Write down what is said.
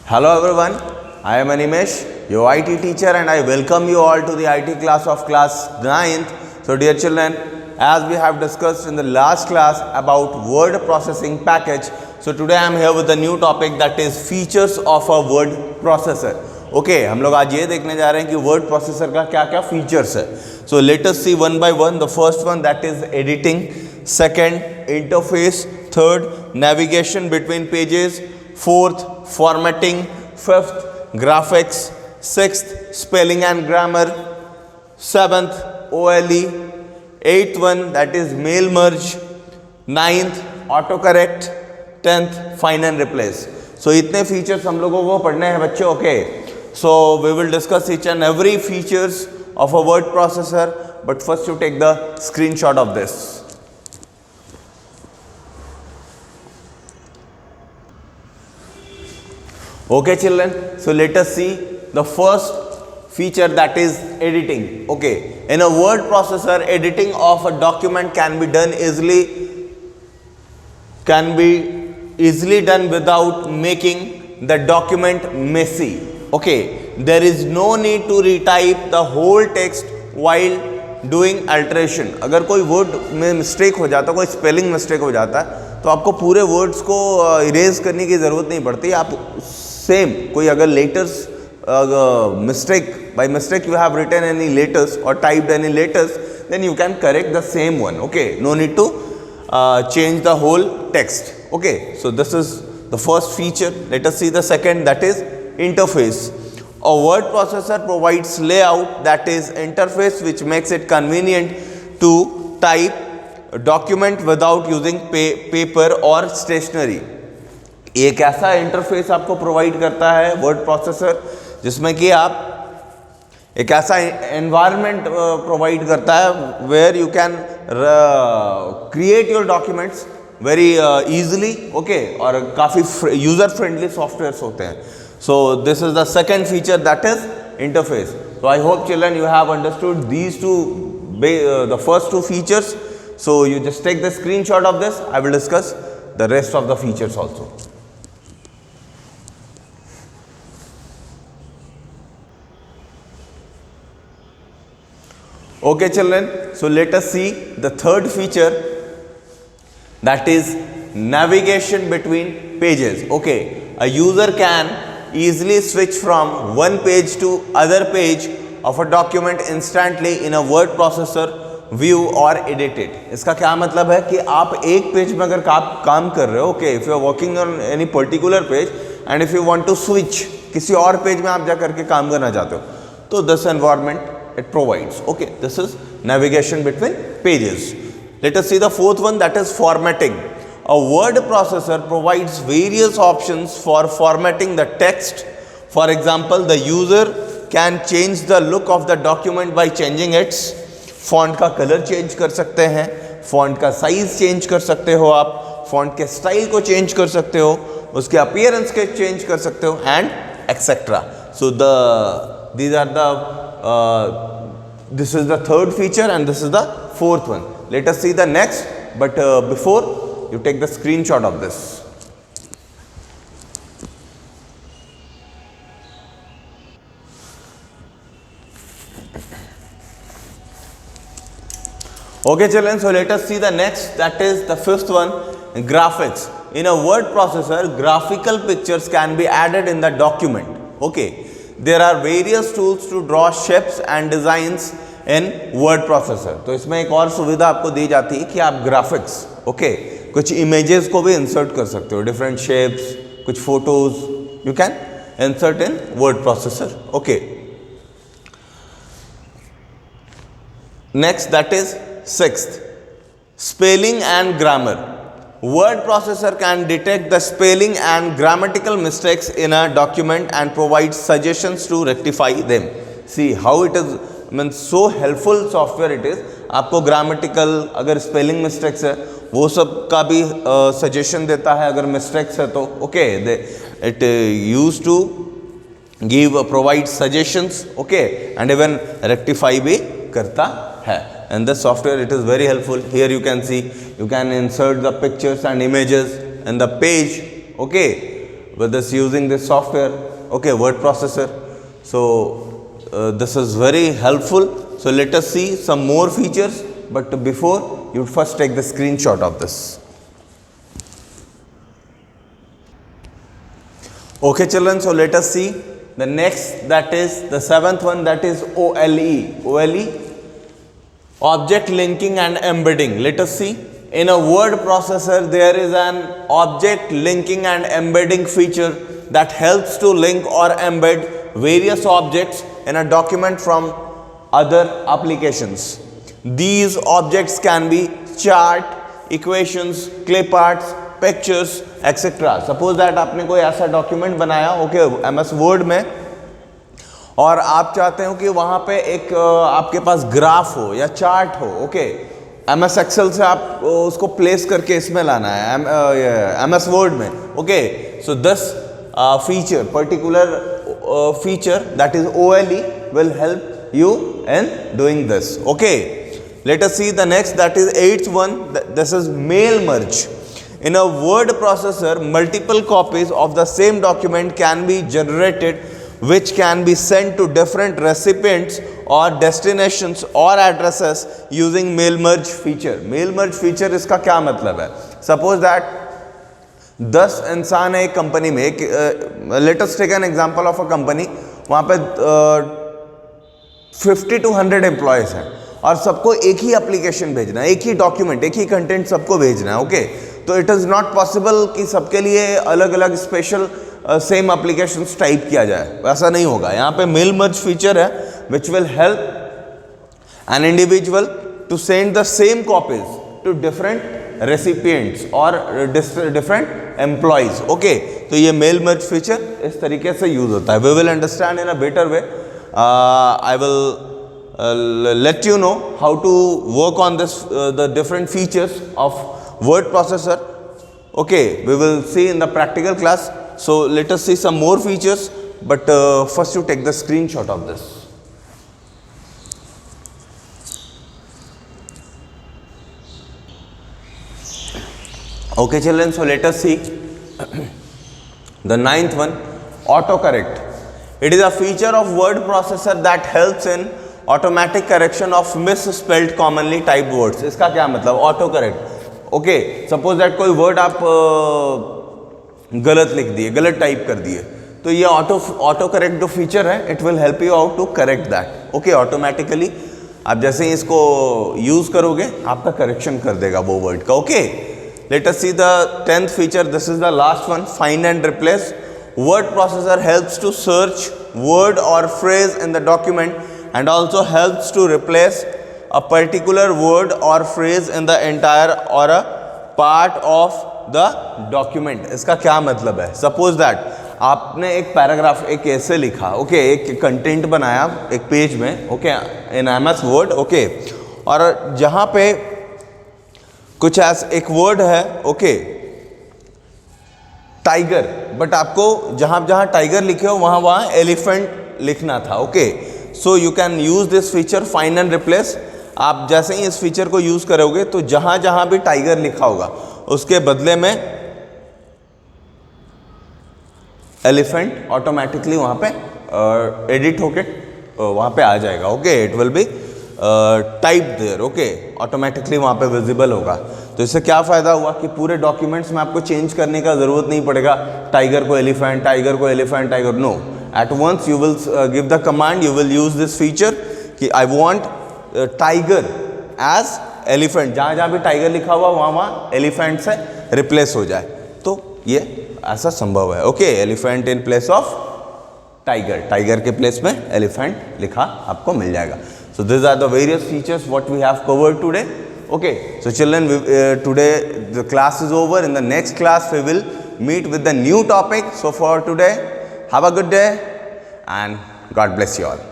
Hello everyone, I am Animesh, your IT teacher, and I welcome you all to the IT class of class 9th. So dear children, as we have discussed in the last class about word processing package, so today I am here with a new topic, that is features of a word processor. Okay, हम लोग आज ये देखने जा रहे हैं कि word processor का क्या क्या features है. So let us see one by one. The first one, that is editing. Second, interface. Third, navigation between pages. Fourth, formatting. Fifth, graphics. Sixth, spelling and grammar. Seventh, OLE. Eighth one, that is mail merge. Ninth, autocorrect. 10th, find and replace. So इतने features हम लोगों को पढ़ने हैं बच्चों. Okay, so we will discuss each and every features of a word processor, but first you take the screenshot of this. Okay children, so let us see the first feature, that is editing. Okay, in a word processor, editing of a document can be easily done without making the document messy. Okay, there is no need to retype the whole text while doing alteration. अगर कोई word में mistake हो जाता है, कोई spelling mistake हो जाता है, तो आपको पूरे वर्ड्स को इरेज करने की ज़रूरत नहीं पड़ती. आप सेम कोई अगर letters mistake, by mistake you have written any letters or typed any letters, then you can correct the same one. Okay, no need to change the whole text. Okay, so this is the first feature. Let us see the second, that is interface. A word processor provides layout, that is interface, which makes it convenient to type a document without using paper or stationery. एक ऐसा interface आपको provide करता है word processor जिसमें कि आप एक ऐसा एनवायरनमेंट प्रोवाइड करता है where you can create your documents very easily. Okay, और काफ़ी यूज़र फ्रेंडली सॉफ्टवेयर्स होते हैं. So this is the second feature, that is interface. So I hope children you have understood these two the first two features. So you just take the screenshot of this. I will discuss the rest of the features also. Okay children, so let us see the third feature, that is navigation between pages. Okay, a user can easily switch from one page to other page of a document instantly in a word processor view or edit it. इसका क्या मतलब है कि आप एक page में अगर काम कर रहे हो, okay, if you are working on any particular page and if you want to switch किसी और पेज में आप जा करके काम करना चाहते हो, तो this environment it provides. Okay, this is navigation between pages. Let us see the fourth one, that is formatting. A word processor provides various options for formatting the text. For example, the user can change the look of the document by changing its font का color change कर सकते हैं, font का size change कर सकते हो आप, font के style को change कर सकते हो, उसके appearance के change कर सकते हो, and etc. So these are the this is the third feature and this is the fourth one. Let us see the next, but before you take the screenshot of this. Okay children, so let us see the next, that is the fifth one, graphics. In a word processor, graphical pictures can be added in the document. Okay, there are various tools to draw shapes and designs in word processor. तो इसमें एक और सुविधा आपको दी जाती है कि आप ग्राफिक्स, ओके, कुछ इमेजेस को भी इंसर्ट कर सकते हो, डिफरेंट शेप्स, कुछ photos you can insert in word processor. Okay, next, that is sixth, spelling and grammar. Word processor can detect the spelling and grammatical mistakes in a document and provide suggestions to rectify them. See how it is, means so helpful software it is. आपको grammatical अगर spelling mistakes है वो सब का भी suggestion देता है. अगर mistakes है तो okay, it used to give provide suggestions, okay, and even rectify भी करता है. And this software, it is very helpful. Here you can see, you can insert the pictures and images in the page, okay, with this using this software, okay, word processor. So this is very helpful. So let us see some more features, but before, you first take the screenshot of this. Okay children, so let us see the next, that is the seventh one, that is OLE, object linking and embedding. Let us see. In a word processor, there is an object linking and embedding feature that helps to link or embed various objects in a document from other applications. These objects can be chart, equations, clip arts, pictures etcetera. Suppose that आपने कोई ऐसा document बनाया okay MS word में, और आप चाहते हो कि वहां पे एक आपके पास ग्राफ हो या चार्ट हो, ओके MS एक्सेल से आप उसको प्लेस करके इसमें लाना है MS वर्ड में, okay. So this feature, particular feature, that is OLE, will help you in doing this, okay. Let us see the next, that is 8th one. This is mail merge. In a word processor, multiple copies of the same document can be generated, which can be sent to different recipients or destinations or addresses using mail merge feature. Mail merge feature इसका क्या मतलब है? Suppose that 10 इंसान है एक company में, एक let us take an example of a company, वहाँ पे 50 to 100 एम्प्लॉयज़ हैं और सबको एक ही एप्लीकेशन भेजना है, एक ही डॉक्यूमेंट, एक ही कंटेंट सबको भेजना है, ओके. तो इट इज़ नॉट पॉसिबल कि सबके लिए अलग अलग स्पेशल सेम एप्लीकेशंस टाइप किया जाए, वैसा नहीं होगा. यहाँ पे मेल मर्ज फीचर है which will help an individual to send the same copies to different recipients और डिफरेंट एम्प्लॉयज, ओके. तो ये मेल मर्ज फीचर इस तरीके से यूज होता है. We will understand in a better way. I will let you know how to work on this the different features of word processor, okay. We will see in the practical class. So let us see some more features, but first you take the screenshot of this. Okay children, so let us see the 9th one, autocorrect. It is a feature of word processor that helps in automatic correction of misspelled commonly typed words. इसका क्या मतलब? Auto correct, okay. Suppose that कोई word आप गलत लिख दिए, गलत type कर दिए, तो ये ऑटो करेक्ट जो फीचर है, it will help you out to correct that, okay. Automatically आप जैसे ही इसको यूज करोगे आपका करेक्शन कर देगा वो वर्ड का, okay. Let us see the 10th feature. This is the last one, find and replace. Word processor helps to search word और phrase in the document and also helps to replace a particular word or phrase in the entire or a part of the document. इसका क्या मतलब है? Suppose that आपने एक paragraph, एक ऐसे लिखा, ओके, एक कंटेंट बनाया एक पेज में, ओके, इन MS वर्ड, ओके, और जहाँ पे कुछ ऐसा एक वर्ड है, ओके, टाइगर, बट आपको जहाँ जहाँ टाइगर लिखे हो वहाँ एलिफेंट लिखना था, okay. So you can use this feature find and replace. आप जैसे ही इस फीचर को यूज करोगे तो जहां जहां भी टाइगर लिखा होगा उसके बदले में एलिफेंट ऑटोमेटिकली वहां पे एडिट होके वहां पे आ जाएगा, okay. It will be type there, okay, automatically वहां पे विजिबल होगा. तो इससे क्या फायदा हुआ कि पूरे डॉक्यूमेंट्स में आपको चेंज करने का जरूरत नहीं पड़ेगा, टाइगर को एलिफेंट, टाइगर को elephant, tiger, no. At once you will give the command, you will use this feature कि I want tiger as elephant. जहाँ जहाँ भी टाइगर लिखा हुआ वहाँ एलिफेंट से रिप्लेस हो जाए. तो ये ऐसा संभव है, okay. Elephant in place of tiger, tiger के प्लेस में एलिफेंट लिखा आपको मिल जाएगा. So these are the various features what we have covered today, okay. So children, today the class is over. In the next class we will meet with the new topic. So for today, have a good day and God bless you all.